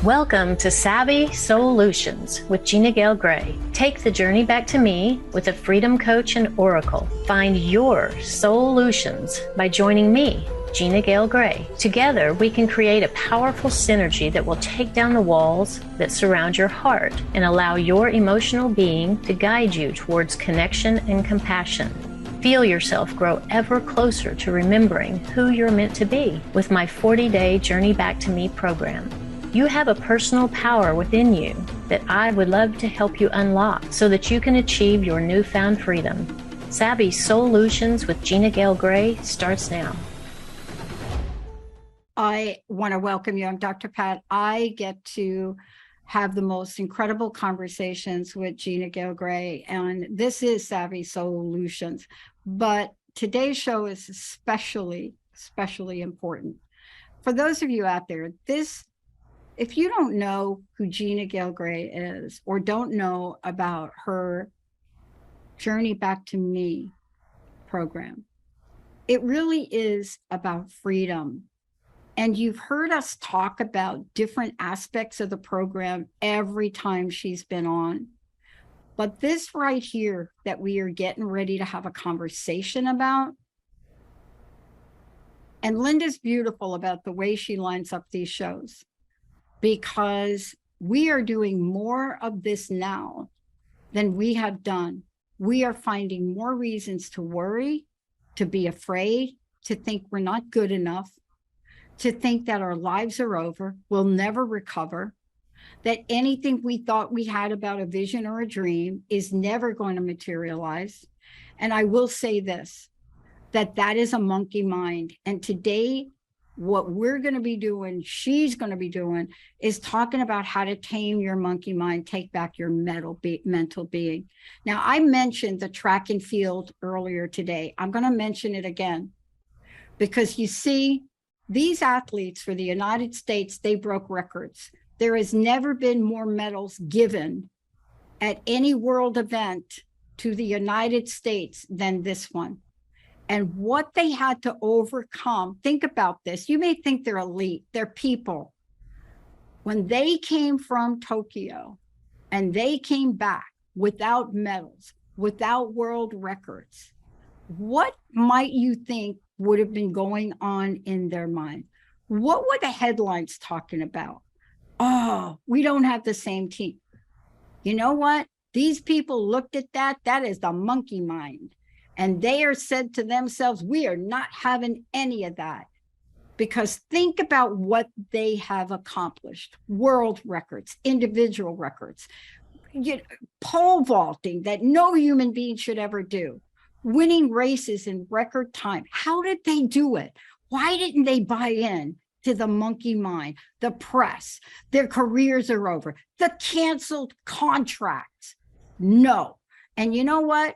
Welcome to Savvy Soul-U-tions with Gina Gayle. Take the journey back to me with a freedom coach and oracle. Find your Soul-U-tions by joining me, Gina Gayle. Together, we can create a powerful synergy that will take down the walls that surround your heart and allow your emotional being to guide you towards connection and compassion. Feel yourself grow ever closer to remembering who you're meant to be with my 40-day Journey Back to Me program. You have a personal power within you that I would love to help you unlock so that you can achieve your newfound freedom. Savvy Soul-U-tions with Gina Gayle starts now. I want to welcome you. I'm Dr. Pat. I get to have the most incredible conversations with Gina Gayle, and this is Savvy Soul-U-tions. But today's show is especially important. For those of you out there, if you don't know who Gina Gayle is, or don't know about her Journey Back to Me program, it really is about freedom. And you've heard us talk about different aspects of the program every time she's been on. But this right here that we are getting ready to have a conversation about, and Linda's beautiful about the way she lines up these shows, because we are doing more of this now than we have done. We are finding more reasons to worry, to be afraid, to think we're not good enough, to think that our lives are over, we'll never recover, that anything we thought we had about a vision or a dream is never going to materialize. And I will say this, that is a monkey mind. And today, what we're going to be doing, she's going to be doing, is talking about how to tame your monkey mind, take back your mental being. Now, I mentioned the track and field earlier today. I'm going to mention it again, because you see, these athletes for the United States, they broke records. There has never been more medals given at any world event to the United States than this one. And what they had to overcome, think about this. You may think they're elite, they're people. When they came from Tokyo and they came back without medals, without world records, what might you think would have been going on in their mind? What were the headlines talking about? Oh, we don't have the same team. You know what? These people looked at that is the monkey mind. And they are said to themselves, we are not having any of that. Because think about what they have accomplished. World records, individual records, pole vaulting that no human being should ever do, winning races in record time. How did they do it? Why didn't they buy in to the monkey mind, the press? Their careers are over, the canceled contracts. No. And you know what?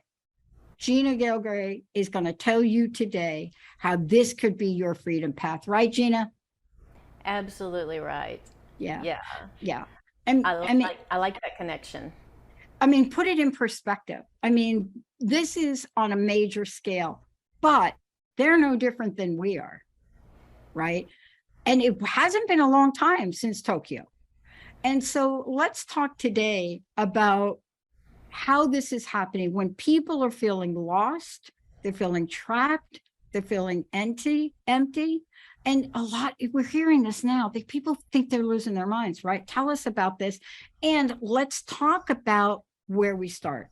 Gina Gayle is going to tell you today how this could be your freedom path. Right, Gina? Absolutely right. Yeah. And I like that connection. I mean, put it in perspective. I mean, this is on a major scale, but they're no different than we are, right? And it hasn't been a long time since Tokyo. And so let's talk today about how this is happening when people are feeling lost, they're feeling trapped, they're feeling empty. And a lot, we're hearing this now, that people think they're losing their minds, right? Tell us about this. And let's talk about where we start.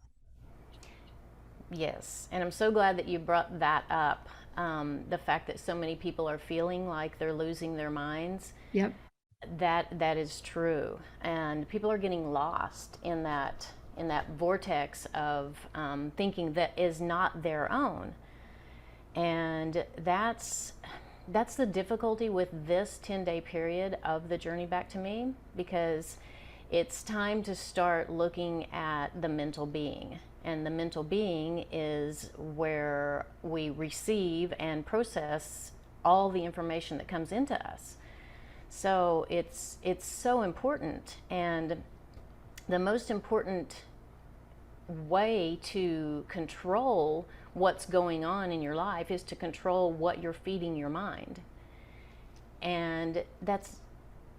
Yes. And I'm so glad that you brought that up. The fact that so many people are feeling like they're losing their minds. Yep. That is true. And people are getting lost in that vortex of thinking that is not their own. And that's the difficulty with this 10-day period of the Journey Back to Me, because it's time to start looking at the mental being. And the mental being is where we receive and process all the information that comes into us. So it's so important. And the most important way to control what's going on in your life is to control what you're feeding your mind. And that's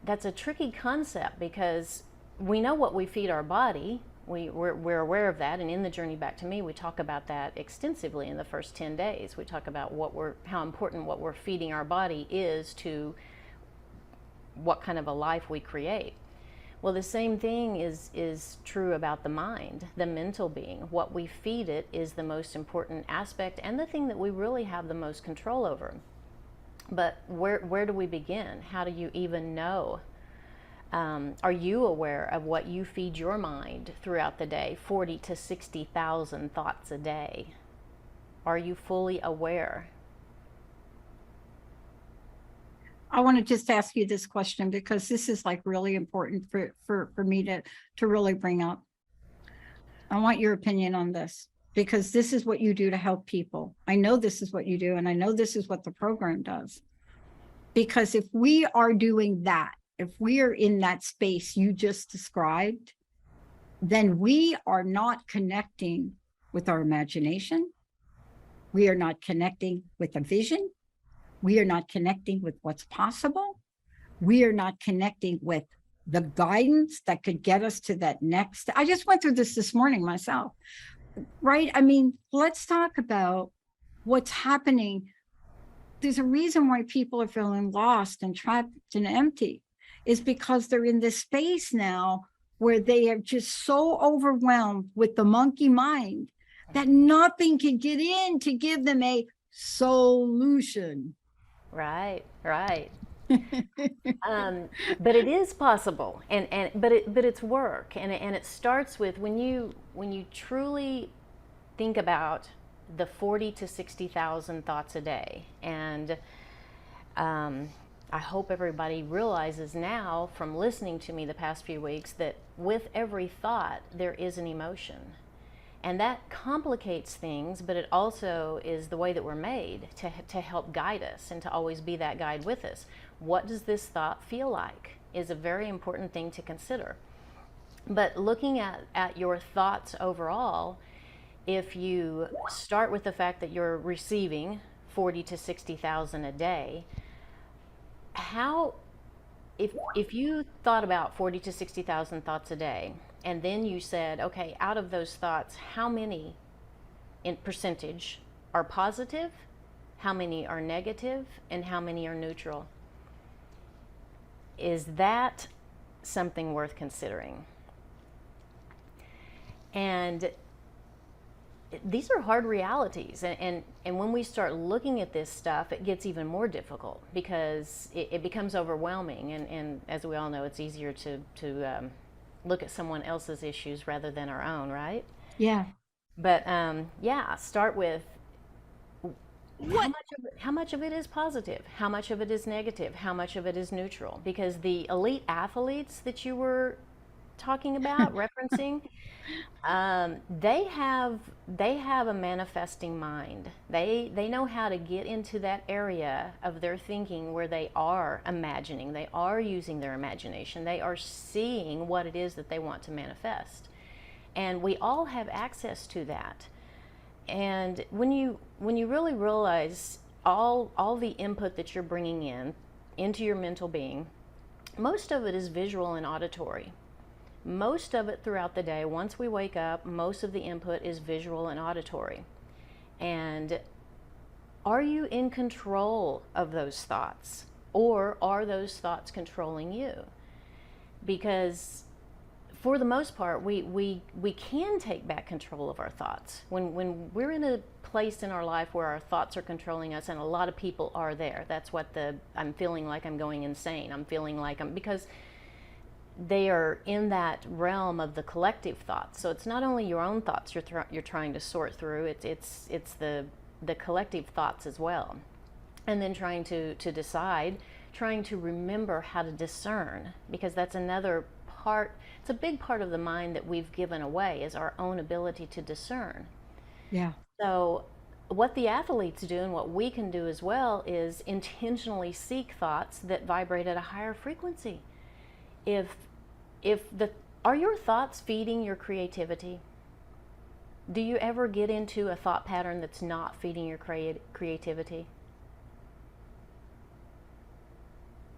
that's a tricky concept, because we know what we feed our body. We're aware of that, and in the Journey Back to Me, we talk about that extensively in the first 10 days. We talk about how important what we're feeding our body is to what kind of a life we create. Well, the same thing is true about the mind, the mental being. What we feed it is the most important aspect, and the thing that we really have the most control over. But where do we begin? How do you even know? Are you aware of what you feed your mind throughout the day? 40 to 60,000 thoughts a day. Are you fully aware? I want to just ask you this question, because this is like really important for me to really bring up. I want your opinion on this, because this is what you do to help people. I know this is what you do, and I know this is what the program does. Because if we are doing that, if we are in that space you just described, then we are not connecting with our imagination. We are not connecting with a vision. We are not connecting with what's possible. We are not connecting with the guidance that could get us to that next. I just went through this morning myself, right? I mean, let's talk about what's happening. There's a reason why people are feeling lost and trapped and empty, is because they're in this space now where they are just so overwhelmed with the monkey mind that nothing can get in to give them a solution. Right. But it is possible, but it's work, and it starts with when you truly think about the 40 to 60,000 thoughts a day. And I hope everybody realizes now, from listening to me the past few weeks, that with every thought there is an emotion. And that complicates things, but it also is the way that we're made to help guide us and to always be that guide with us. What does this thought feel like is a very important thing to consider. But looking at your thoughts overall, if you start with the fact that you're receiving 40 to 60,000 a day, if you thought about 40 to 60,000 thoughts a day, and then you said, okay, out of those thoughts, how many in percentage are positive, how many are negative, and how many are neutral? Is that something worth considering? And these are hard realities, and when we start looking at this stuff, it gets even more difficult, because it becomes overwhelming, and as we all know, it's easier to look at someone else's issues rather than our own, right? Yeah. But start with how much of it is positive, how much of it is negative, how much of it is neutral, because the elite athletes that you were talking about, referencing, they have a manifesting mind. They know how to get into that area of their thinking where they are imagining, they are using their imagination, they are seeing what it is that they want to manifest. And we all have access to that. And when you really realize all the input that you're bringing into your mental being, most of it is visual and auditory. Most of it throughout the day, once we wake up, most of the input is visual and auditory. And are you in control of those thoughts, or are those thoughts controlling you? Because for the most part, we can take back control of our thoughts. When we're in a place in our life where our thoughts are controlling us, and a lot of people are there, that's what I'm feeling like I'm going insane, I'm feeling like because they are in that realm of the collective thoughts. So it's not only your own thoughts you're trying to sort through, it's the collective thoughts as well. And then trying to decide, trying to remember how to discern, because that's another part. It's a big part of the mind that we've given away, is our own ability to discern. Yeah. So what the athletes do, and what we can do as well, is intentionally seek thoughts that vibrate at a higher frequency. Are your thoughts feeding your creativity? Do you ever get into a thought pattern that's not feeding your creativity?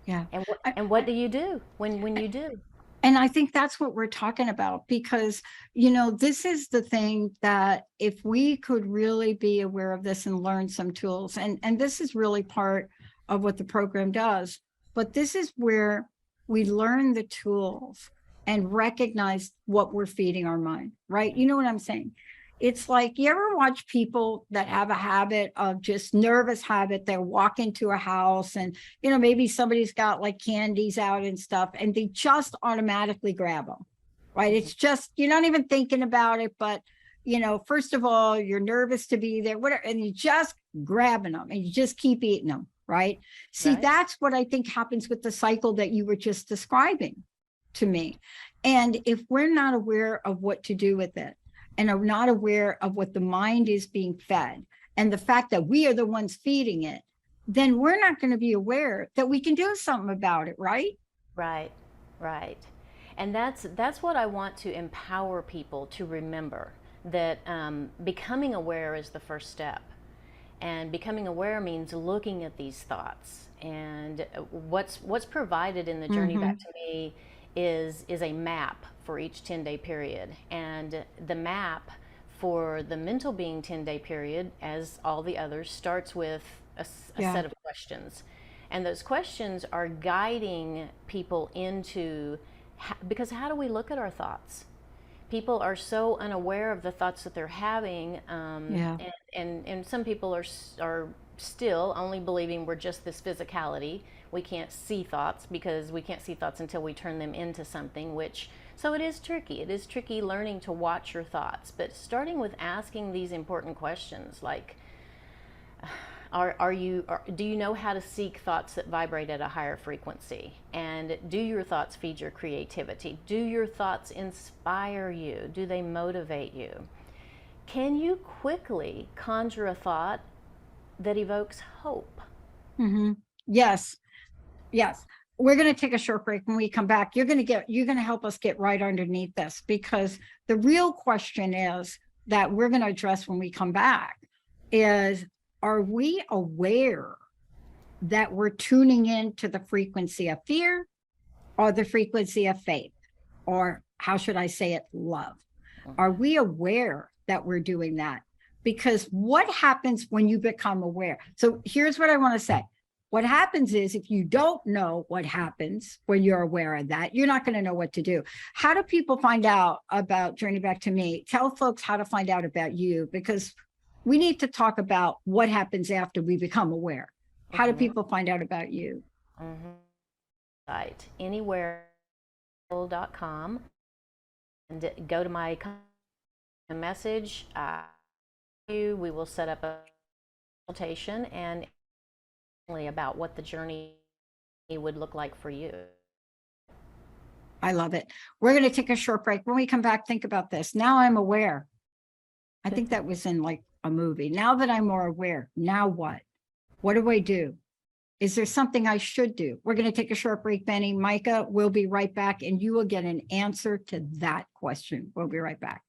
Yeah. And what do you do when you do? And I think that's what we're talking about, because, this is the thing that if we could really be aware of this and learn some tools, and this is really part of what the program does, but this is where we learn the tools and recognize what we're feeding our mind, right? You know what I'm saying? It's like, you ever watch people that have a habit of just nervous habit? They walk into a house and, maybe somebody's got like candies out and stuff, and they just automatically grab them, right? It's just, you're not even thinking about it, but, first of all, you're nervous to be there, whatever, and you just grabbing them and you just keep eating them, right? See, Right. that's what I think happens with the cycle that you were just describing to me. And if we're not aware of what to do with it, and are not aware of what the mind is being fed, and the fact that we are the ones feeding it, then we're not going to be aware that we can do something about it, right? Right, right. And that's what I want to empower people to remember, that becoming aware is the first step. And becoming aware means looking at these thoughts. And what's provided in the Journey Back to Me is a map for each 10-day period. And the map for the mental being 10-day period, as all the others, starts with a set of questions. And those questions are guiding people into, because how do we look at our thoughts? People are so unaware of the thoughts that they're having, and some people are still only believing we're just this physicality. We can't see thoughts because we can't see thoughts until we turn them into something, so it is tricky. It is tricky learning to watch your thoughts, but starting with asking these important questions like, do you know how to seek thoughts that vibrate at a higher frequency? And do your thoughts feed your creativity? Do your thoughts inspire you? Do they motivate you? Can you quickly conjure a thought that evokes hope? Yes. We're going to take a short break. When we come back, you're going to help us get right underneath this, because the real question is that we're going to address when we come back is, are we aware that we're tuning into the frequency of fear or the frequency of faith? Or how should I say it? Love. Are we aware that we're doing that? Because what happens when you become aware? So here's what I want to say. What happens is, if you don't know what happens when you're aware of that, you're not going to know what to do. How do people find out about Journey Back to Me? Tell folks how to find out about you, because we need to talk about what happens after we become aware. How do people find out about you? Right. Anywhere.com, and go to my message. We will set up a consultation and about what the journey would look like for you. I love it. We're going to take a short break. When we come back, think about this. Now I'm aware. I think that was in like a movie. Now that I'm more aware, now what? What do I do? Is there something I should do? We're going to take a short break, Benny. Micah, we'll be right back, and you will get an answer to that question. We'll be right back.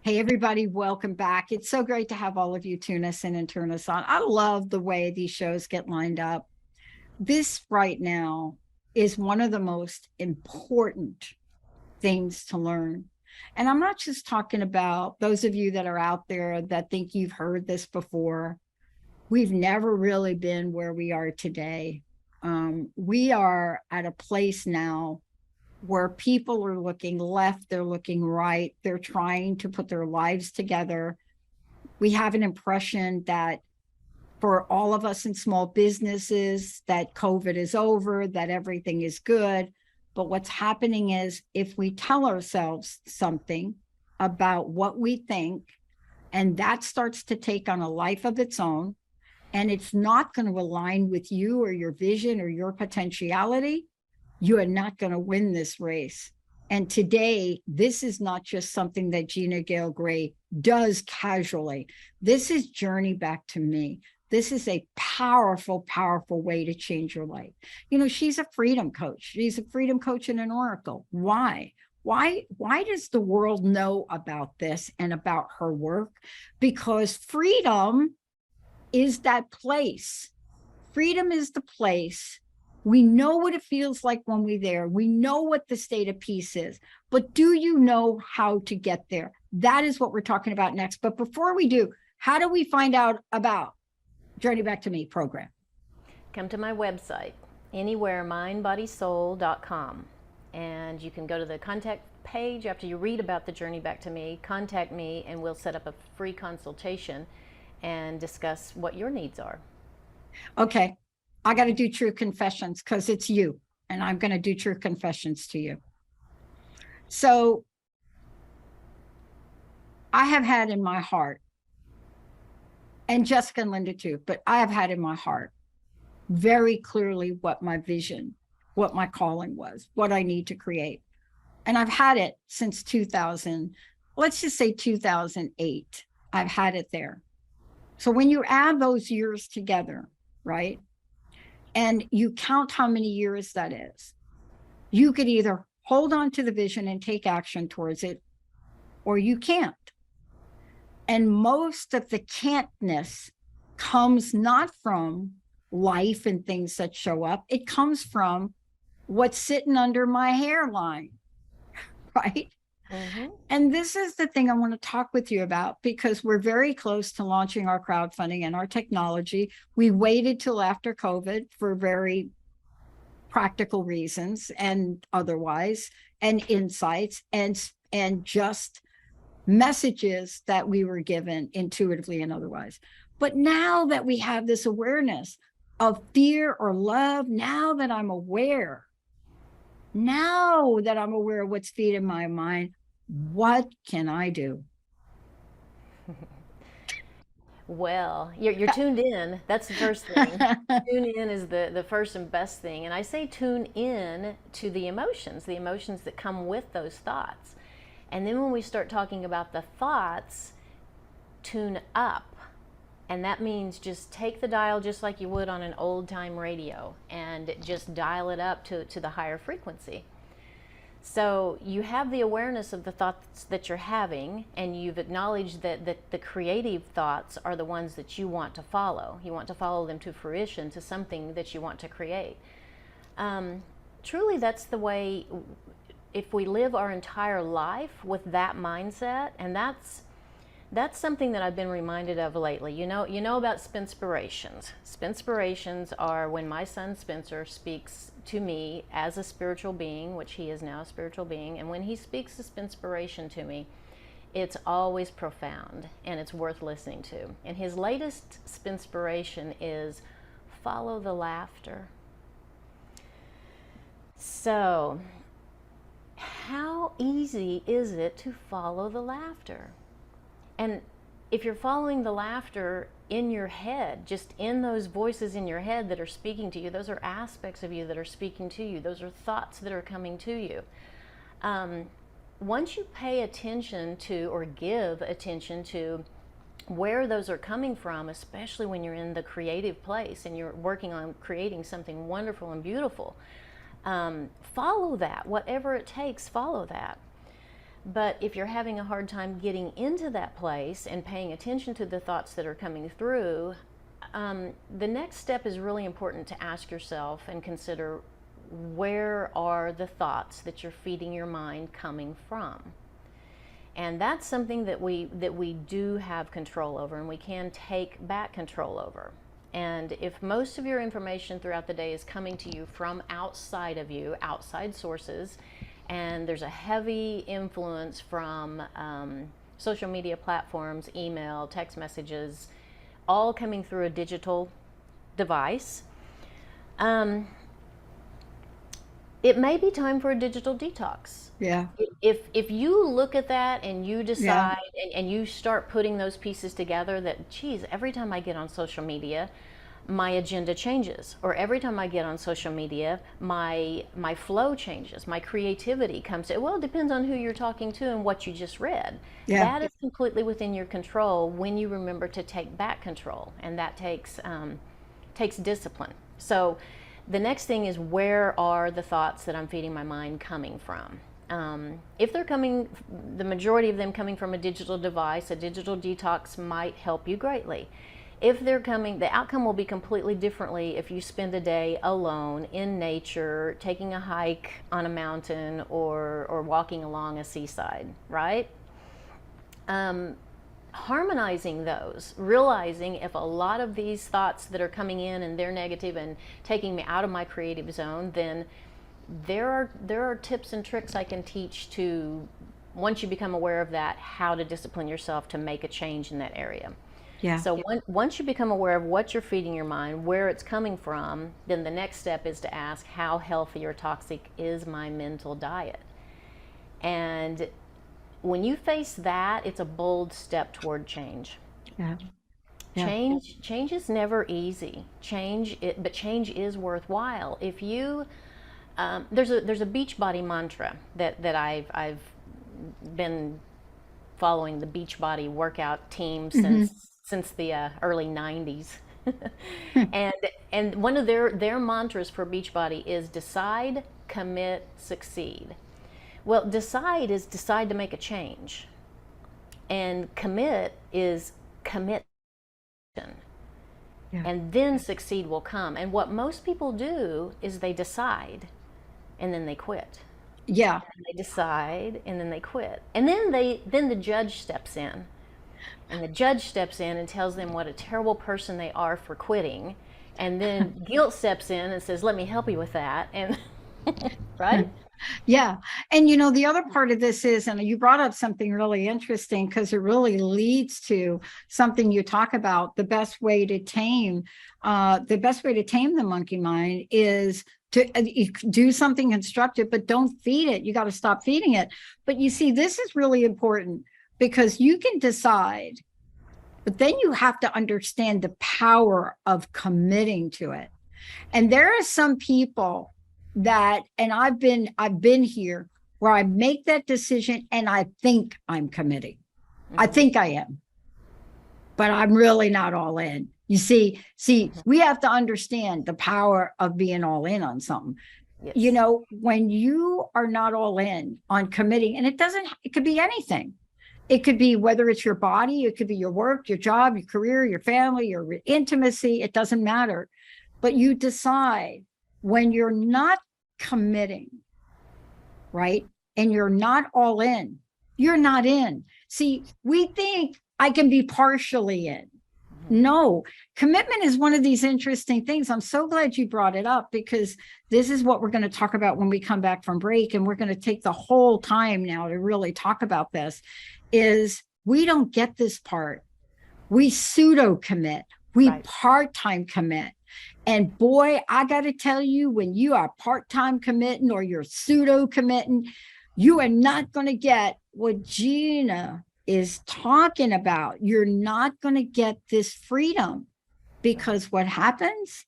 Hey, everybody, welcome back. It's so great to have all of you tune us in and turn us on. I love the way these shows get lined up. This right now is one of the most important things to learn. And I'm not just talking about those of you that are out there that think you've heard this before. We've never really been where we are today. We are at a place now where people are looking left, they're looking right, they're trying to put their lives together. We have an impression that for all of us in small businesses, that COVID is over, that everything is good. But what's happening is, if we tell ourselves something about what we think, and that starts to take on a life of its own, and it's not going to align with you or your vision or your potentiality, you are not going to win this race. And today, this is not just something that Gina Gayle does casually. This is Journey Back to Me. This is a powerful, powerful way to change your life. She's a freedom coach. She's a freedom coach and an oracle. Why? Why does the world know about this and about her work? Because freedom is that place. Freedom is the place. We know what it feels like when we're there. We know what the state of peace is. But do you know how to get there? That is what we're talking about next. But before we do, how do we find out about Journey Back to Me program? Come to my website, anywheremindbodysoul.com. And you can go to the contact page after you read about the Journey Back to Me, contact me, and we'll set up a free consultation and discuss what your needs are. Okay, I got to do true confessions because it's you, and I'm going to do true confessions to you. So I have had in my heart, and Jessica and Linda too, but I have had in my heart very clearly what my vision, what my calling was, what I need to create. And I've had it since 2000, let's just say 2008. I've had it there. So when you add those years together, right, and you count how many years that is, you could either hold on to the vision and take action towards it, or you can't. And most of the can'tness comes not from life and things that show up. It comes from what's sitting under my hairline, right? Mm-hmm. And this is the thing I want to talk with you about, because we're very close to launching our crowdfunding and our technology. We waited till after COVID for very practical reasons and otherwise, and insights and just messages that we were given intuitively and otherwise. But now that we have this awareness of fear or love, now that I'm aware of what's feeding my mind, what can I do? Well, you're tuned in. That's the first thing. Tune in is the first and best thing. And I say tune in to the emotions that come with those thoughts. And then when we start talking about the thoughts, tune up. And that means just take the dial just like you would on an old time radio and just dial it up to the higher frequency. So you have the awareness of the thoughts that you're having, and you've acknowledged that the creative thoughts are the ones that you want to follow. You want to follow them to fruition, to something that you want to create. Truly, that's the way, if we live our entire life with that mindset, and that's something that I've been reminded of lately. You know about spinspirations. Spinspirations are when my son Spencer speaks to me as a spiritual being, which he is now a spiritual being, and when he speaks a spinspiration to me, it's always profound and it's worth listening to. And his latest spinspiration is follow the laughter. So, how easy is it to follow the laughter? And if you're following the laughter in your head, just in those voices in your head that are speaking to you, those are aspects of you that are speaking to you. Those are thoughts that are coming to you. Once you pay attention to, or give attention to, where those are coming from, especially when you're in the creative place and you're working on creating something wonderful and beautiful, follow that. Whatever it takes, follow that. But if you're having a hard time getting into that place and paying attention to the thoughts that are coming through, the next step is really important to ask yourself and consider, where are the thoughts that you're feeding your mind coming from? And that's something that we do have control over, and we can take back control over. And if most of your information throughout the day is coming to you from outside of you, outside sources, and there's a heavy influence from social media platforms, email, text messages, all coming through a digital device, it may be time for a digital detox. Yeah. If you look at that and you decide, and you start putting those pieces together, that, geez, every time I get on social media, my agenda changes, or every time I get on social media, my flow changes, my creativity comes in. Well, it depends on who you're talking to and what you just read. Yeah. That is completely within your control when you remember to take back control, and that takes discipline. So the next thing is, where are the thoughts that I'm feeding my mind coming from? If they're coming, the majority of them coming from a digital device, a digital detox might help you greatly. If they're coming, the outcome will be completely differently if you spend a day alone in nature, taking a hike on a mountain or walking along a seaside, right? Harmonizing those, realizing if a lot of these thoughts that are coming in and they're negative and taking me out of my creative zone, then there are tips and tricks I can teach to, once you become aware of that, how to discipline yourself to make a change in that area. Yeah. So once you become aware of what you're feeding your mind, where it's coming from, then the next step is to ask, how healthy or toxic is my mental diet? And when you face that, it's a bold step toward change. Yeah. Change is never easy. But change is worthwhile. If you there's a Beachbody mantra that I've been following, the Beachbody workout team since the early 90s. and one of their mantras for Beachbody is decide, commit, succeed. Well, decide to make a change, and commit is commitment. Yeah. And then succeed will come. And what most people do is they decide and then they quit. Yeah. And they decide and then they quit. And then the judge steps in. And the judge steps in and tells them what a terrible person they are for quitting. And then guilt steps in and says, let me help you with that. And right? Yeah. And the other part of this is, and you brought up something really interesting, because it really leads to something you talk about. The best way to tame the monkey mind is to do something constructive, but don't feed it. You got to stop feeding it. But you see, this is really important, because you can decide, but then you have to understand the power of committing to it. And there are some people that, and I've been here, where I make that decision and I think I'm committing. I think I am, but I'm really not all in. You see, we have to understand the power of being all in on something. Yes. When you are not all in on committing, and it could be anything. It could be, whether it's your body, it could be your work, your job, your career, your family, your intimacy, it doesn't matter. But you decide, when you're not committing, right? And you're not all in, you're not in. See, we think I can be partially in. No, commitment is one of these interesting things. I'm so glad you brought it up, because this is what we're going to talk about when we come back from break. And we're going to take the whole time now to really talk about this. Is we don't get this part. We pseudo commit, we part-time commit. And boy, I got to tell you, when you are part-time committing or you're pseudo committing, you are not going to get what Gina is talking about. You're not going to get this freedom, because what happens?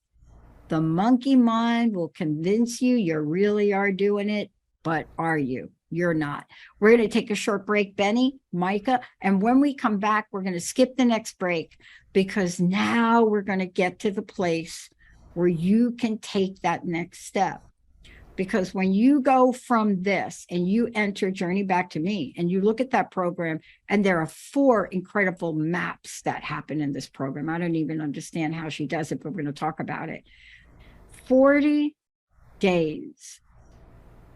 The monkey mind will convince you really are doing it, but are you? You're not. We're going to take a short break, Benny, Micah, and when we come back, we're going to skip the next break, because now we're going to get to the place where you can take that next step. Because when you go from this and you enter Journey Back to Me, and you look at that program, and there are 4 incredible maps that happen in this program. I don't even understand how she does it, but we're going to talk about it. 40 days,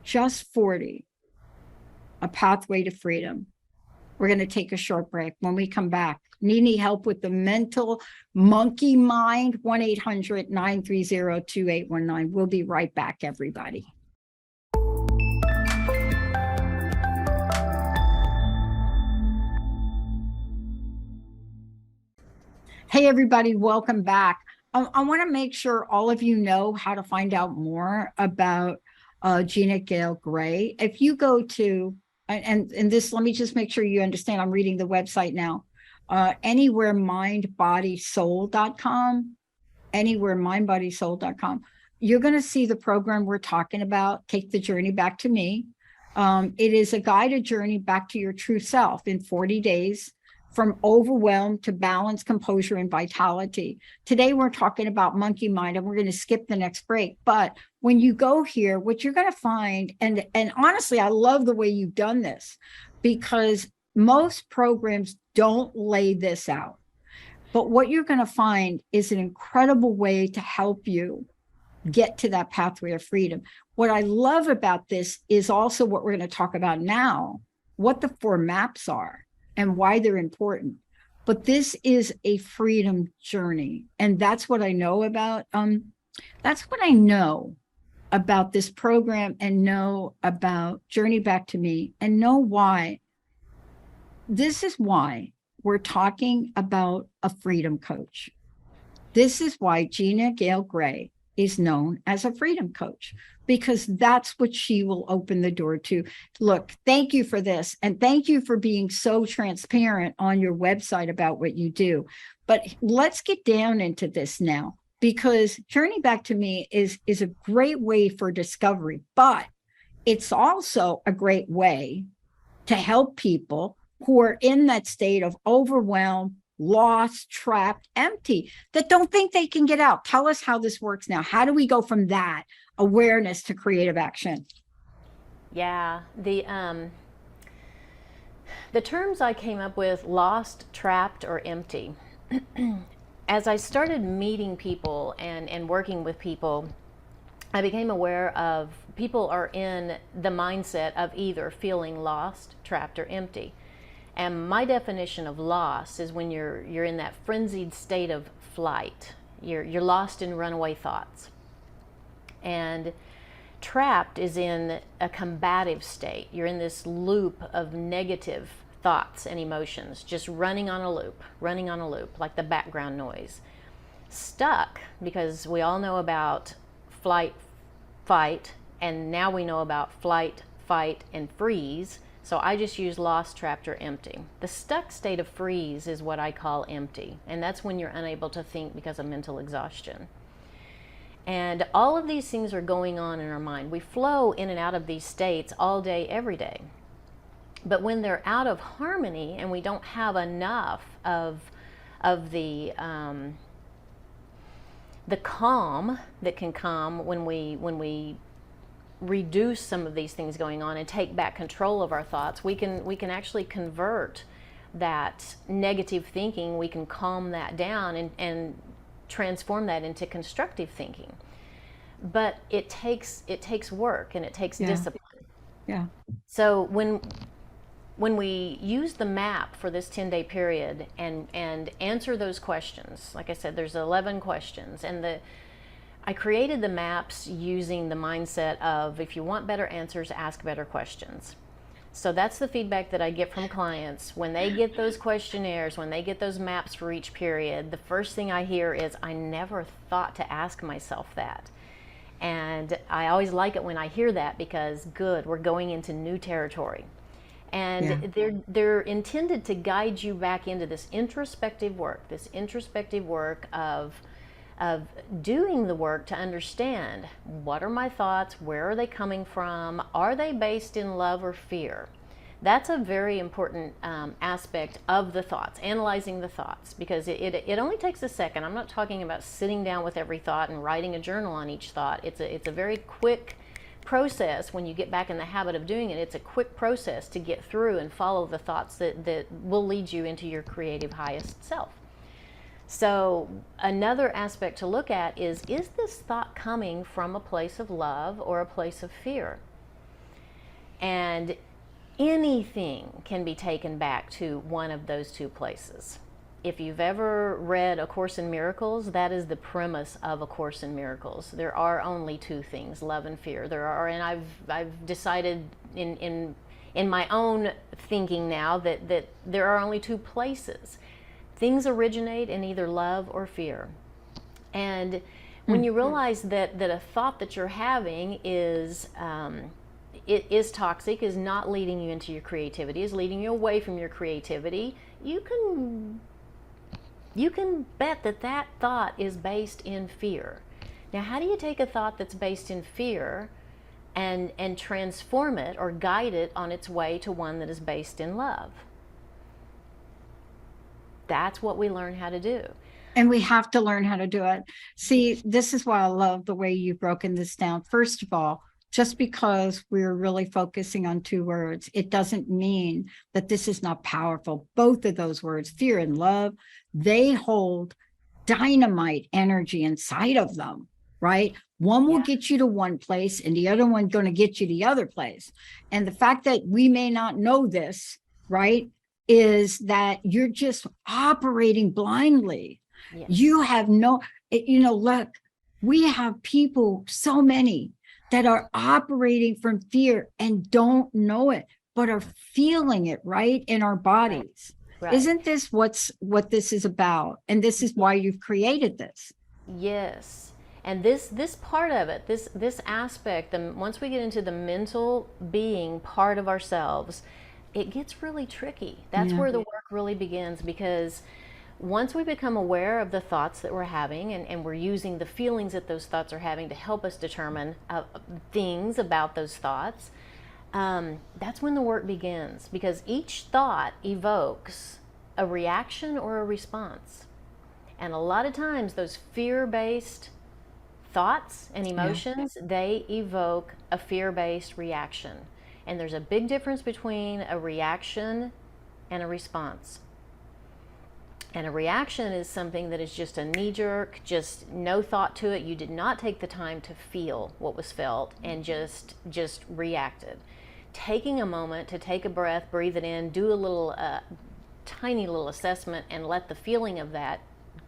just 40, a pathway to freedom. We're going to take a short break. When we come back, need help with the mental monkey mind? 1-800-930-2819. We'll be right back, everybody. Hey, everybody, welcome back. I want to make sure all of you know how to find out more about Gina Gayle Gray. If you go to, and this, let me just make sure you understand, I'm reading the website now. Anywheremindbodysoul.com, anywheremindbodysoul.com. You're going to see the program we're talking about, Take the Journey Back to Me. It is a guided journey back to your true self in 40 days. from overwhelm to balance, composure, and vitality. Today, we're talking about monkey mind, and we're going to skip the next break. But when you go here, what you're going to find, and honestly, I love the way you've done this, because most programs don't lay this out. But what you're going to find is an incredible way to help you get to that pathway of freedom. What I love about this is also what we're going to talk about now, what the 4 maps are and why they're important. But this is a freedom journey. And that's what I know about, this program, and know about Journey Back to Me, and know why. This is why we're talking about a freedom coach. This is why Gina Gayle Gray is known as a freedom coach, because that's what she will open the door to. Look, thank you for this. And thank you for being so transparent on your website about what you do. But let's get down into this now, because Journey Back to Me is a great way for discovery, but it's also a great way to help people who are in that state of overwhelm, lost, trapped, empty, that don't think they can get out. Tell us how this works now. How do we go from that awareness to creative action? Yeah, the terms I came up with, lost, trapped, or empty. As I started meeting people and working with people, I became aware of people are in the mindset of either feeling lost, trapped, or empty. And my definition of loss is when you're in that frenzied state of flight. You're lost in runaway thoughts. And trapped is in a combative state. You're in this loop of negative thoughts and emotions, just running on a loop, like the background noise. Stuck, because we all know about flight, fight, and now we know about flight, fight, and freeze. So I just use lost, trapped, or empty. The stuck state of freeze is what I call empty. And that's when you're unable to think because of mental exhaustion. And all of these things are going on in our mind. We flow in and out of these states all day, every day. But when they're out of harmony and we don't have enough of the calm that can come when we reduce some of these things going on and take back control of our thoughts, we can actually convert that negative thinking. We can calm that down and transform that into constructive thinking. But it takes work, and it takes discipline. Yeah. So when we use the map for this 10-day period and answer those questions, like I said, there's 11 questions, and I created the maps using the mindset of, if you want better answers, ask better questions. So that's the feedback that I get from clients. When they get those questionnaires, when they get those maps for each period, the first thing I hear is, I never thought to ask myself that. And I always like it when I hear that, because good, we're going into new territory. And they're intended to guide you back into this introspective work of doing the work to understand, what are my thoughts, where are they coming from, are they based in love or fear? That's a very important aspect of the thoughts, analyzing the thoughts, because it only takes a second. I'm not talking about sitting down with every thought and writing a journal on each thought. It's a very quick process. When you get back in the habit of doing it, it's a quick process to get through and follow the thoughts that will lead you into your creative highest self. So another aspect to look at is this thought coming from a place of love or a place of fear? And anything can be taken back to one of those two places. If you've ever read A Course in Miracles, that is the premise of A Course in Miracles. There are only two things, love and fear. And I've decided in my own thinking now that there are only two places. Things originate in either love or fear. And when you realize that a thought that you're having is toxic, is not leading you into your creativity, is leading you away from your creativity, you can bet that thought is based in fear. Now, how do you take a thought that's based in fear and transform it or guide it on its way to one that is based in love? that's what we learn how to do. And we have to learn how to do it. See, this is why I love the way you've broken this down. First of all, just because we're really focusing on 2 words, it doesn't mean that this is not powerful. Both of those words, fear and love, they hold dynamite energy inside of them, right? One will get you to one place and the other one's going to get you the other place. And the fact that we may not know this, right, is that you're just operating blindly. Yes. You have no, look, we have people, so many that are operating from fear and don't know it, but are feeling it right in our bodies. Right. Isn't this what this is about? And this is why you've created this. Yes. And this part of it, this aspect, once we get into the mental being part of ourselves, it gets really tricky. That's where the work really begins, because once we become aware of the thoughts that we're having, and we're using the feelings that those thoughts are having to help us determine things about those thoughts, that's when the work begins, because each thought evokes a reaction or a response. And a lot of times those fear-based thoughts and emotions, they evoke a fear-based reaction. And there's a big difference between a reaction and a response. And a reaction is something that is just a knee-jerk, just no thought to it. You did not take the time to feel what was felt and just reacted. Taking a moment to take a breath, breathe it in, do a little tiny little assessment, and let the feeling of that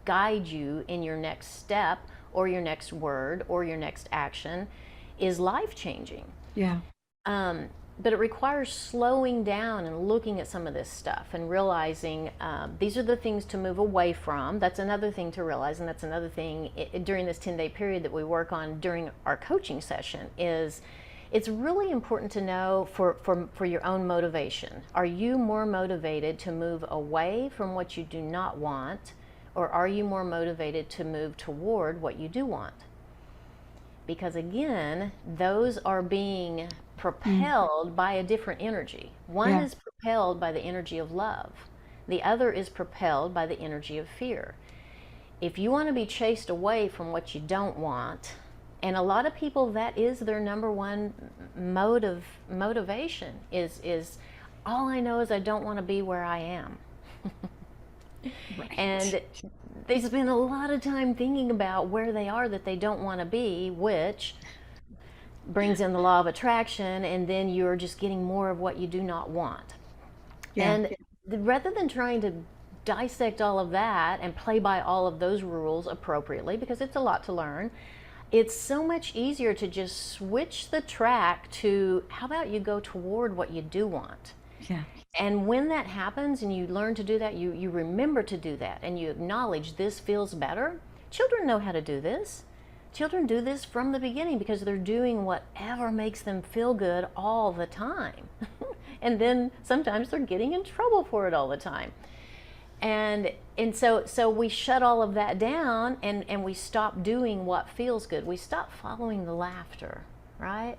guide you in your next step or your next word or your next action is life-changing. Yeah. But it requires slowing down and looking at some of this stuff and realizing these are the things to move away from. That's another thing to realize, and that's another thing during this 10-day period that we work on during our coaching session, is it's really important to know for your own motivation. Are you more motivated to move away from what you do not want, or are you more motivated to move toward what you do want? Because again, those are being propelled by a different energy. One is propelled by the energy of love. The other is propelled by the energy of fear. If you want to be chased away from what you don't want, and a lot of people, that is their number one motivation is all I know is I don't want to be where I am. Right. And they spend a lot of time thinking about where they are that they don't want to be, which brings in the law of attraction, and then you're just getting more of what you do not want. Yeah. And rather than trying to dissect all of that and play by all of those rules appropriately, because it's a lot to learn, it's so much easier to just switch the track to, how about you go toward what you do want? Yeah. And when that happens and you learn to do that, you remember to do that, and you acknowledge this feels better. Children know how to do this. Children do this from the beginning because they're doing whatever makes them feel good all the time. And then sometimes they're getting in trouble for it all the time. And so we shut all of that down, and we stop doing what feels good. We stop following the laughter, right?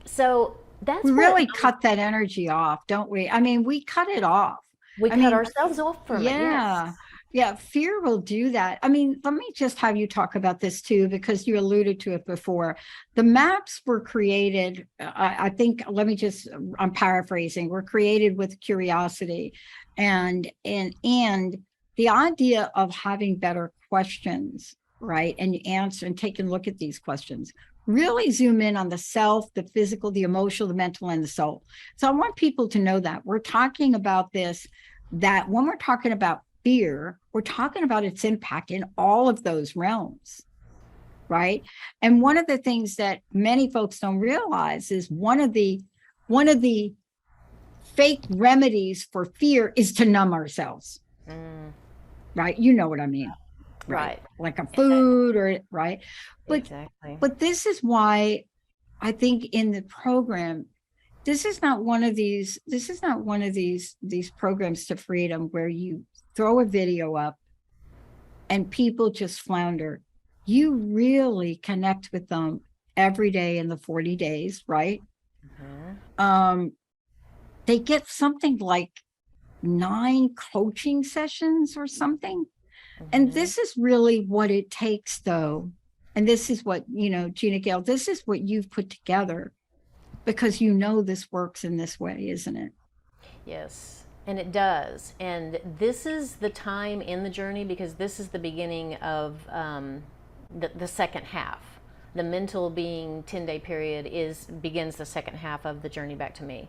So that's we really cut that energy off, don't we? I mean, we cut it off. We cut ourselves off from it. Yes. Yeah, fear will do that. I mean, let me just have you talk about this too, because you alluded to it before. The maps were created, I think, I'm paraphrasing, were created with curiosity and the idea of having better questions, right? And you answer and take a look at these questions. Really zoom in on the self, the physical, the emotional, the mental, and the soul. So I want people to know that we're talking about this, that when we're talking about fear, we're talking about its impact in all of those realms, right? And one of the things that many folks don't realize is one of the fake remedies for fear is to numb ourselves, right? You know what I mean, right? Like a food, or right? But exactly. But this is why I think in the program, this is not one of these programs to freedom where you throw a video up and people just flounder. You really connect with them every day in the 40 days, right? Mm-hmm. They get something like 9 coaching sessions or something. And this is really what it takes, though. And this is what, Gina Gayle, this is what you've put together, because this works in this way, isn't it? Yes, and it does. And this is the time in the journey, because this is the beginning of the second half. The mental being 10-day period begins the second half of the journey back to me.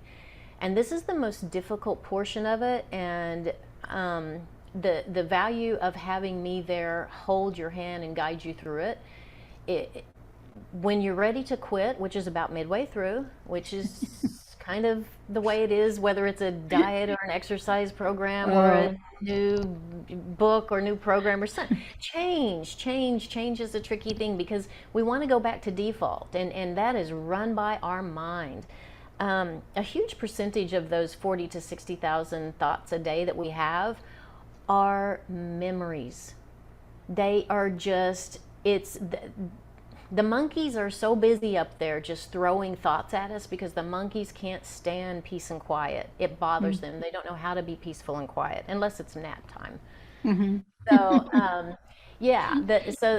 And this is the most difficult portion of it. And the value of having me there, hold your hand and guide you through it. When you're ready to quit, which is about midway through, which is kind of the way it is, whether it's a diet or an exercise program or a new book or new program or something. Change is a tricky thing, because we want to go back to default, and that is run by our mind. A huge percentage of those 40 to 60,000 thoughts a day that we have are memories. They are just, the monkeys are so busy up there just throwing thoughts at us, because the monkeys can't stand peace and quiet. It bothers them. They don't know how to be peaceful and quiet unless it's nap time. So,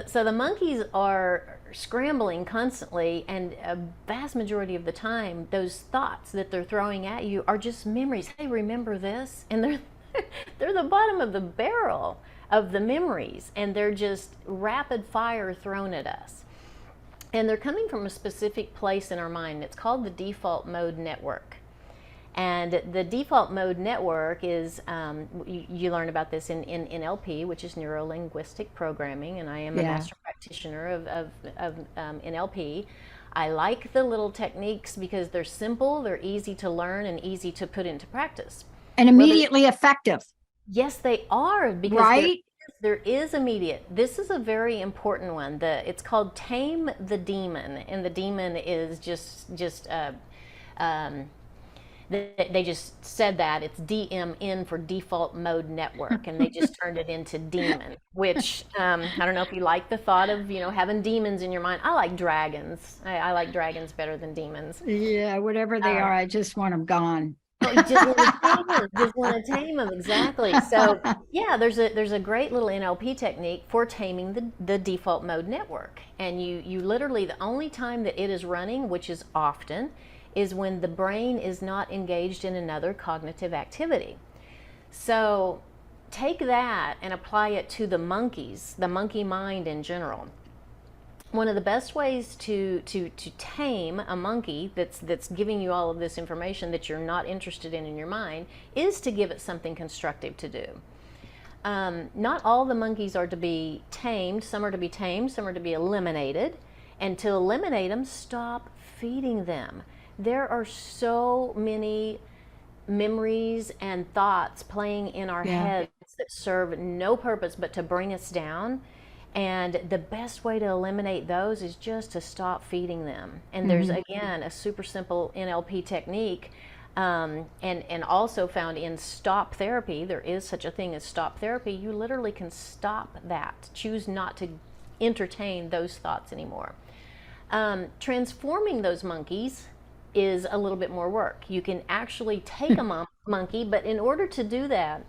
so the monkeys are scrambling constantly, and a vast majority of the time, those thoughts that they're throwing at you are just memories. Hey, remember this? And they're the bottom of the barrel of the memories, and they're just rapid fire thrown at us. And they're coming from a specific place in our mind. It's called the default mode network. And the default mode network is, you learn about this in NLP, which is neuro-linguistic programming, and I am a master practitioner of NLP. I like the little techniques because they're simple, they're easy to learn, and easy to put into practice. And immediately effective. Yes, they are, because there is immediate. This is a very important one. It's called Tame the Demon, and the demon is they just said that it's DMN for default mode network, and they just turned it into demon, which I don't know if you like the thought of having demons in your mind. I like dragons. I like dragons better than demons. Yeah, whatever they are, I just want them gone. Just want to tame them, exactly. So yeah, there's a great little NLP technique for taming the default mode network, and you literally, the only time that it is running, which is often, is when the brain is not engaged in another cognitive activity. So take that and apply it to the monkeys, the monkey mind in general. One of the best ways to tame a monkey that's giving you all of this information that you're not interested in your mind is to give it something constructive to do. Not all the monkeys are to be tamed. Some are to be tamed, some are to be eliminated. And to eliminate them, stop feeding them. There are so many memories and thoughts playing in our heads that serve no purpose but to bring us down. And the best way to eliminate those is just to stop feeding them. And there's, again, a super simple NLP technique, and also found in stop therapy. There is such a thing as stop therapy. You literally can stop that. Choose not to entertain those thoughts anymore. Transforming those monkeys is a little bit more work. You can actually take a monkey, but in order to do that,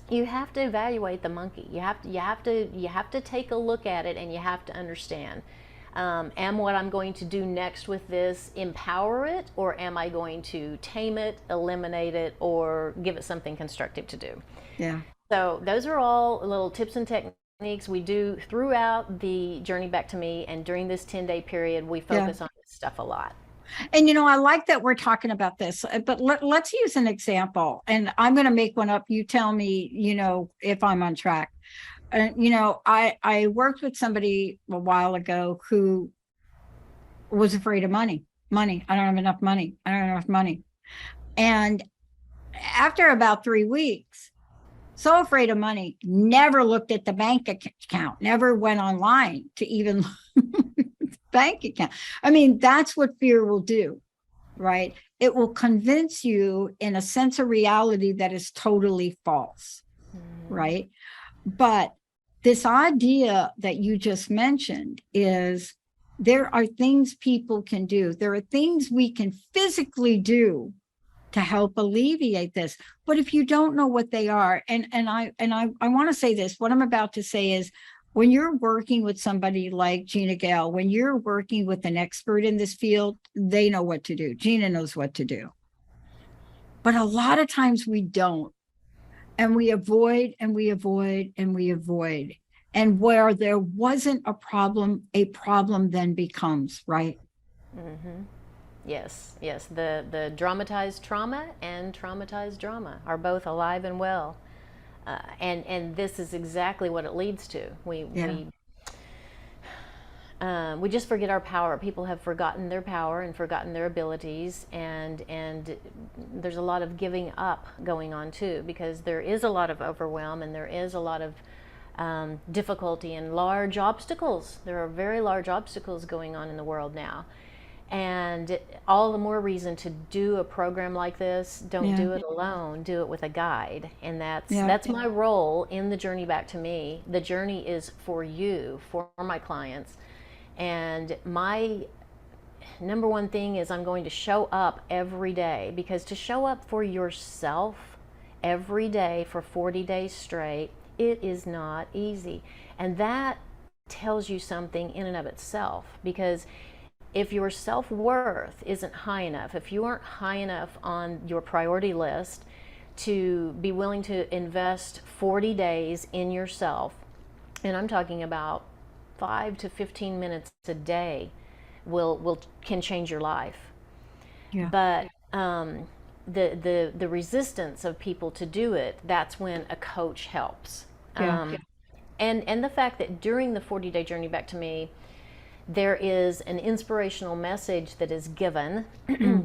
you have to evaluate the monkey. You have to take a look at it, and you have to understand, am what I'm going to do next with this empower it, or am I going to tame it, eliminate it, or give it something constructive to do? Yeah. So those are all little tips and techniques we do throughout the journey back to me, and during this 10-day period, we focus on this stuff a lot. And, I like that we're talking about this, but let's use an example, and I'm going to make one up. You tell me, if I'm on track. I worked with somebody a while ago who was afraid of money. I don't have enough money. And after about 3 weeks, so afraid of money, never looked at the bank account, never went online to even bank account. I mean, that's what fear will do, right? It will convince you in a sense of reality that is totally false, right? But this idea that you just mentioned is there are things people can do. There are things we can physically do to help alleviate this. But if you don't know what they are, and I want to say this, what I'm about to say is, when you're working with somebody like Gina Gayle, when you're working with an expert in this field, they know what to do. Gina knows what to do. But a lot of times we don't. And we avoid and we avoid and we avoid. And where there wasn't a problem then becomes, right? Mm-hmm. Yes, yes. The dramatized trauma and traumatized drama are both alive and well. And this is exactly what it leads to. We just forget our power. People have forgotten their power and forgotten their abilities, and there's a lot of giving up going on too, because there is a lot of overwhelm and there is a lot of difficulty and large obstacles. There are very large obstacles going on in the world now, and all the more reason to do a program like this. Don't do it alone. Do it with a guide, and that's my role in the journey back to me. The journey is for you, for my clients. And my number one thing is I'm going to show up every day, because to show up for yourself every day for 40 days straight, it is not easy. And that tells you something in and of itself, because if your self-worth isn't high enough, if you aren't high enough on your priority list to be willing to invest 40 days in yourself, and I'm talking about 5 to 15 minutes a day can change your life. Yeah. But the resistance of people to do it, that's when a coach helps. And the fact that during the 40-day journey back to me, there is an inspirational message that is given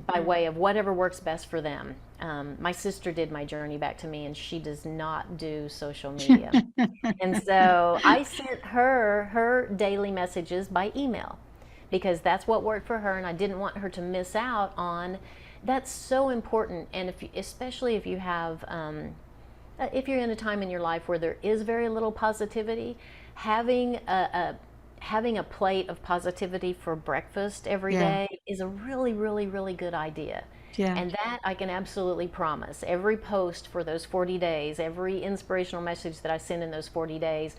by way of whatever works best for them. My sister did my journey back to me, and she does not do social media. And so I sent her daily messages by email, because that's what worked for her, and I didn't want her to miss out on. That's so important. And especially if you have, if you're in a time in your life where there is very little positivity, having a plate of positivity for breakfast every day is a really, really, really good idea. Yeah. And that I can absolutely promise. Every post for those 40 days, every inspirational message that I send in those 40 days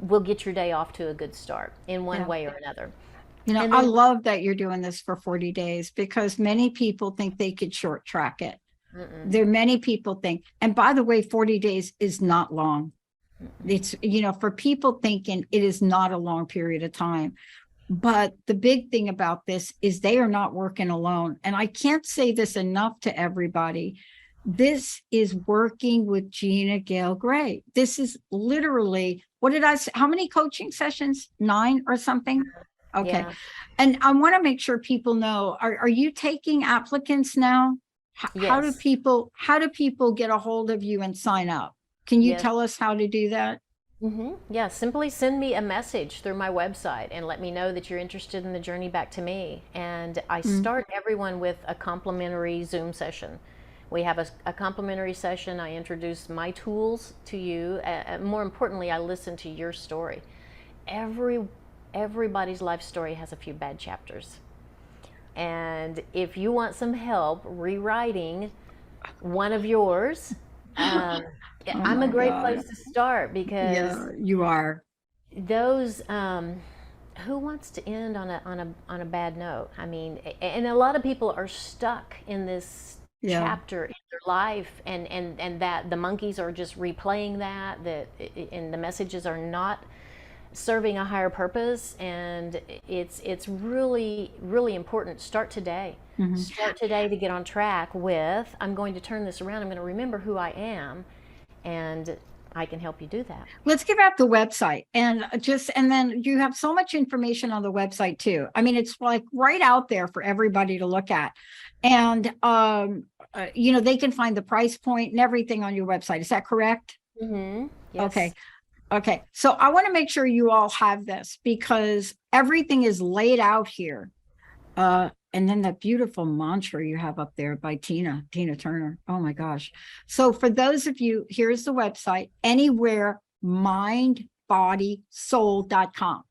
will get your day off to a good start in one way or another. You know, I love that you're doing this for 40 days, because many people think they could short track it. There are many people think, and by the way, 40 days is not long. It's, for people thinking it is not a long period of time. But the big thing about this is they are not working alone. And I can't say this enough to everybody. This is working with Gina Gayle Gray. This is literally, what did I say? How many coaching sessions? 9 or something? Okay. Yeah. And I want to make sure people know, are you taking applicants now? Yes. How do people get a hold of you and sign up? Can you tell us how to do that? Yeah, simply send me a message through my website and let me know that you're interested in the journey back to me. And I start everyone with a complimentary Zoom session. We have a complimentary session. I introduce my tools to you. More importantly, I listen to your story. Everybody's life story has a few bad chapters. And if you want some help rewriting one of yours, I'm a great place to start, because you are. Those who wants to end on a bad note? I mean, and a lot of people are stuck in this chapter in their life, and that the monkeys are just replaying that and the messages are not serving a higher purpose. And it's really, really important. Start today. Start today to get on track with, I'm going to turn this around. I'm going to remember who I am, and I can help you do that. Let's give out the website, and then you have so much information on the website too. I mean, it's like right out there for everybody to look at. And, they can find the price point and everything on your website. Is that correct? Yes. Okay. So I want to make sure you all have this, because everything is laid out here. And then that beautiful mantra you have up there by Tina Turner. Oh my gosh. So for those of you, here's the website, anywhere mindbodysoul.com.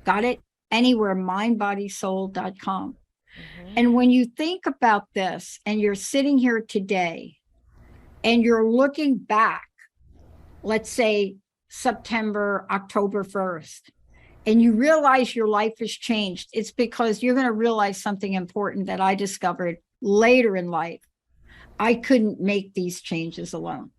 Got it? Anywhere mindbodysoul.com. And when you think about this and you're sitting here today and you're looking back, let's say September, October 1st, and you realize your life has changed, it's because you're going to realize something important that I discovered later in life. I couldn't make these changes alone.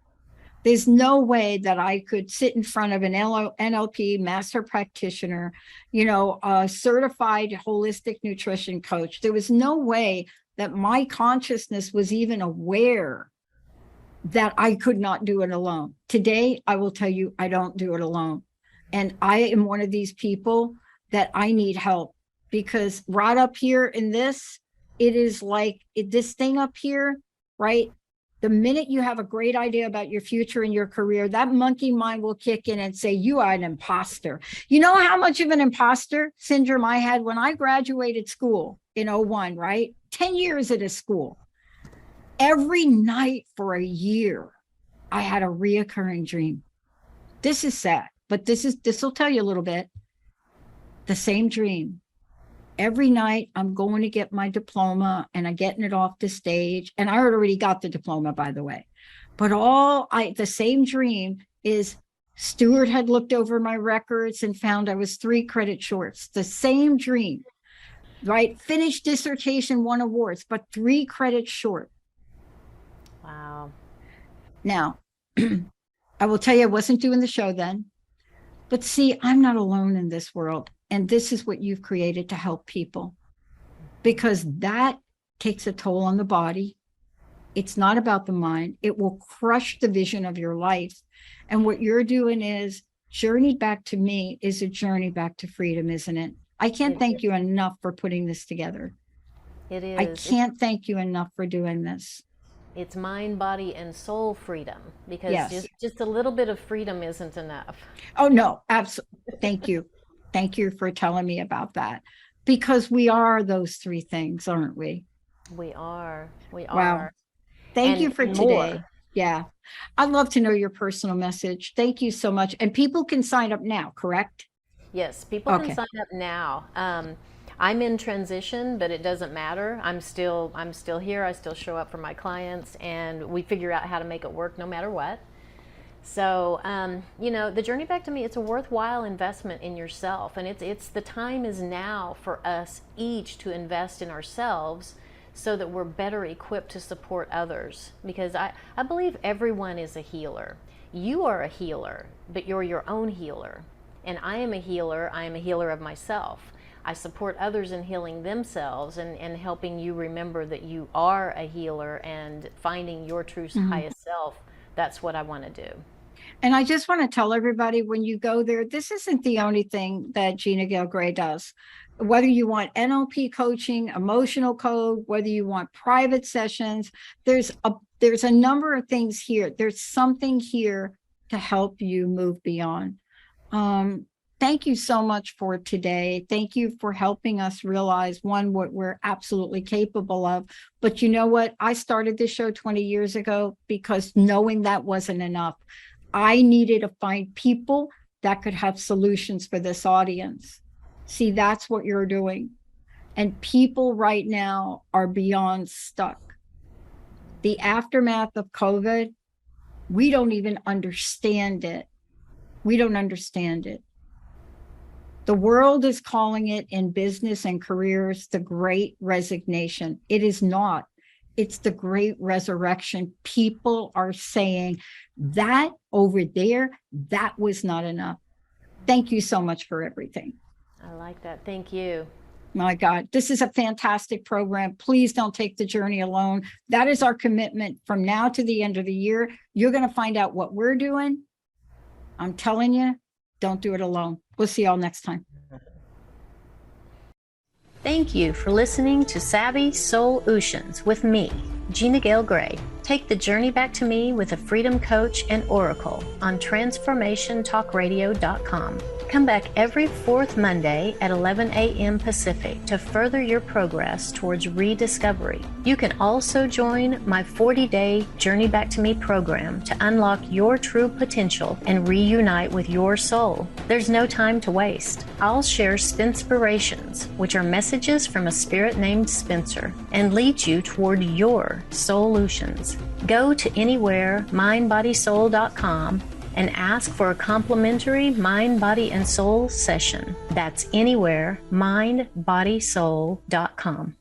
There's no way that I could sit in front of an NLP master practitioner, a certified holistic nutrition coach. There was no way that my consciousness was even aware that I could not do it alone. Today, I will tell you, I don't do it alone. And I am one of these people that I need help, because right up here in this, it is like this thing up here, right? The minute you have a great idea about your future and your career, that monkey mind will kick in and say, you are an imposter. You know how much of an imposter syndrome I had when I graduated school in 2001, right? 10 years at a school. Every night for a year, I had a reoccurring dream. This is sad, but this will tell you a little bit. The same dream. Every night I'm going to get my diploma and I'm getting it off the stage. And I already got the diploma, by the way. But the same dream is Stuart had looked over my records and found I was 3 credits short. The same dream, right? Finished dissertation, won awards, but 3 credits short. Wow. Now, I will tell you, I wasn't doing the show then. But see, I'm not alone in this world. And this is what you've created to help people, because that takes a toll on the body. It's not about the mind. It will crush the vision of your life. And what you're doing is Journey Back to Me is a journey back to freedom, isn't it? I can't thank you enough for putting this together. It is. I can't thank you enough for doing this. It's mind, body, and soul freedom, because Yes. just a little bit of freedom isn't enough. Oh, no, absolutely. Thank you. Thank you for telling me about that, because we are those 3 things, aren't we? We are. We Wow. are. Thank And you for more. today. Yeah. I'd love to know your personal message. Thank you so much. And people can sign up now, correct? Yes, people Okay. can sign up now. I'm in transition, but it doesn't matter. I'm still here. I still show up for my clients, and we figure out how to make it work no matter what. So, the journey back to me, it's a worthwhile investment in yourself. And it's the time is now for us each to invest in ourselves so that we're better equipped to support others. Because I believe everyone is a healer. You are a healer, but you're your own healer. And I am a healer. I am a healer of myself. I support others in healing themselves and helping you remember that you are a healer and finding your true highest self. That's what I want to do. And I just want to tell everybody, when you go there, this isn't the only thing that Gina Gayle Gray does. Whether you want NLP coaching, emotional code, whether you want private sessions, there's a number of things here. There's something here to help you move beyond. Thank you so much for today. Thank you for helping us realize, one, what we're absolutely capable of. But you know what? I started this show 20 years ago because knowing that wasn't enough. I needed to find people that could have solutions for this audience. See, that's what you're doing. And people right now are beyond stuck. The aftermath of COVID, we don't even understand it. We don't understand it. The world is calling it, in business and careers, the Great Resignation. It is not. It's the Great Resurrection. People are saying that over there, that was not enough. Thank you so much for everything. I like that. Thank you. My God, this is a fantastic program. Please don't take the journey alone. That is our commitment from now to the end of the year. You're going to find out what we're doing. I'm telling you, don't do it alone. We'll see y'all next time. Thank you for listening to Savvy Soul-U-tions with me, Gina Gayle Gray. Take the journey back to me with a freedom coach and oracle on transformationtalkradio.com. Come back every fourth Monday at 11 a.m. Pacific to further your progress towards rediscovery. You can also join my 40-day Journey Back to Me program to unlock your true potential and reunite with your soul. There's no time to waste. I'll share Spinspirations, which are messages from a spirit named Spencer, and lead you toward your Soul-U-tions. Go to anywheremindbodysoul.com and ask for a complimentary Mind, Body, and Soul session. That's anywheremindbodysoul.com.